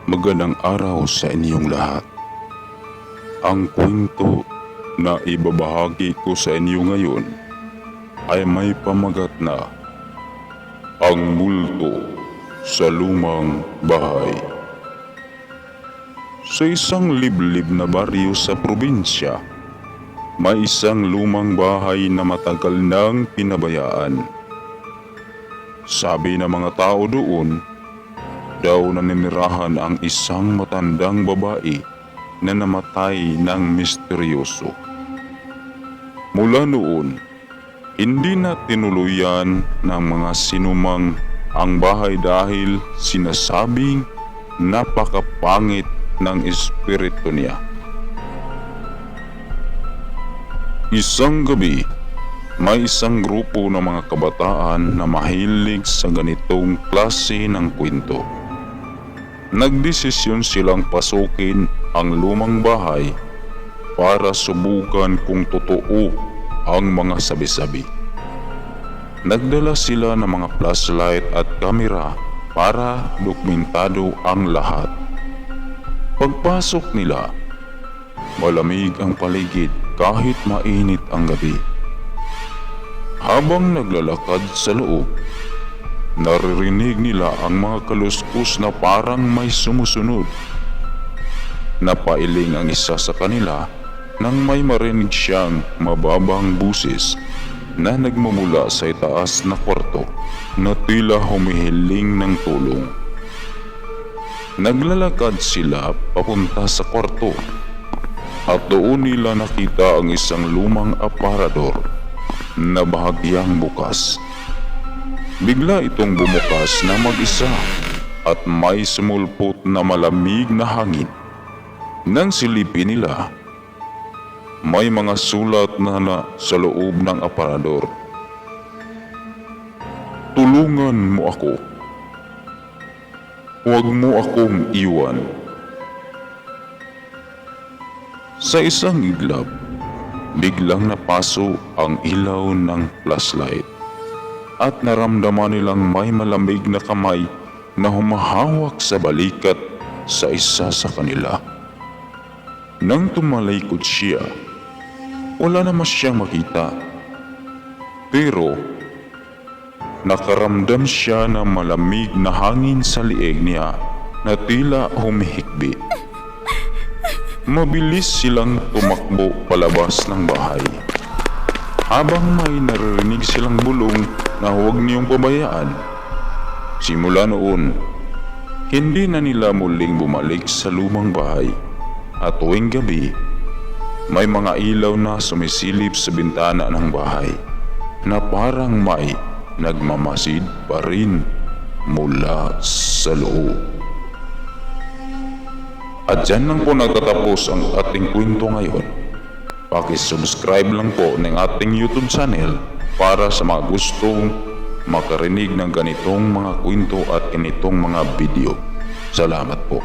Magandang araw sa inyong lahat. Ang kwento na ibabahagi ko sa inyo ngayon ay may pamagat na Ang Multo sa Lumang Bahay. Sa isang liblib na baryo sa probinsya, may isang lumang bahay na matagal nang pinabayaan. Sabi ng mga tao doon, daw naninirahan ang isang matandang babae na namatay ng misteryoso. Mula noon, hindi na tinuluyan ng mga sinumang ang bahay dahil sinasabing napakapangit ng espiritu niya. Isang gabi, may isang grupo ng mga kabataan na mahilig sa ganitong klase ng kwento. Nagdesisyon silang pasukin ang lumang bahay para subukan kung totoo ang mga sabi-sabi. Nagdala sila ng mga flashlight at kamera para dokumentado ang lahat. Pagpasok nila, malamig ang paligid kahit mainit ang gabi. Habang naglalakad sa loob, naririnig nila ang mga kaluskos na parang may sumusunod. Napailing ang isa sa kanila nang may marinig siyang mababang busis na nagmumula sa itaas na kwarto na tila humihiling ng tulong. Naglalakad sila papunta sa kwarto at doon nila nakita ang isang lumang aparador na bahagyang bukas. Bigla itong bumukas na mag-isa at may sumulpot na malamig na hangin. Nang silipin nila, may mga sulat na sa loob ng aparador. Tulungan mo ako. Huwag mo akong iwan. Sa isang iglap, biglang napaso ang ilaw ng flashlight at naramdaman nilang may malamig na kamay na humahawak sa balikat sa isa sa kanila. Nang tumalikod siya, wala naman siyang makita. Pero nakaramdam siya ng malamig na hangin sa liig niya na tila humihikbi. Mabilis silang tumakbo palabas ng bahay. Habang may naririnig silang bulong na huwag niyong pabayaan. Simula noon, hindi na nila muling bumalik sa lumang bahay. At tuwing gabi, may mga ilaw na sumisilip sa bintana ng bahay na parang may nagmamasid pa rin mula sa loob. At dyan lang po nagtatapos ang ating kwento ngayon. Paki-subscribe lang po ng ating YouTube channel para sa mga gustong makarinig ng ganitong mga kwento at ganitong mga video. Salamat po.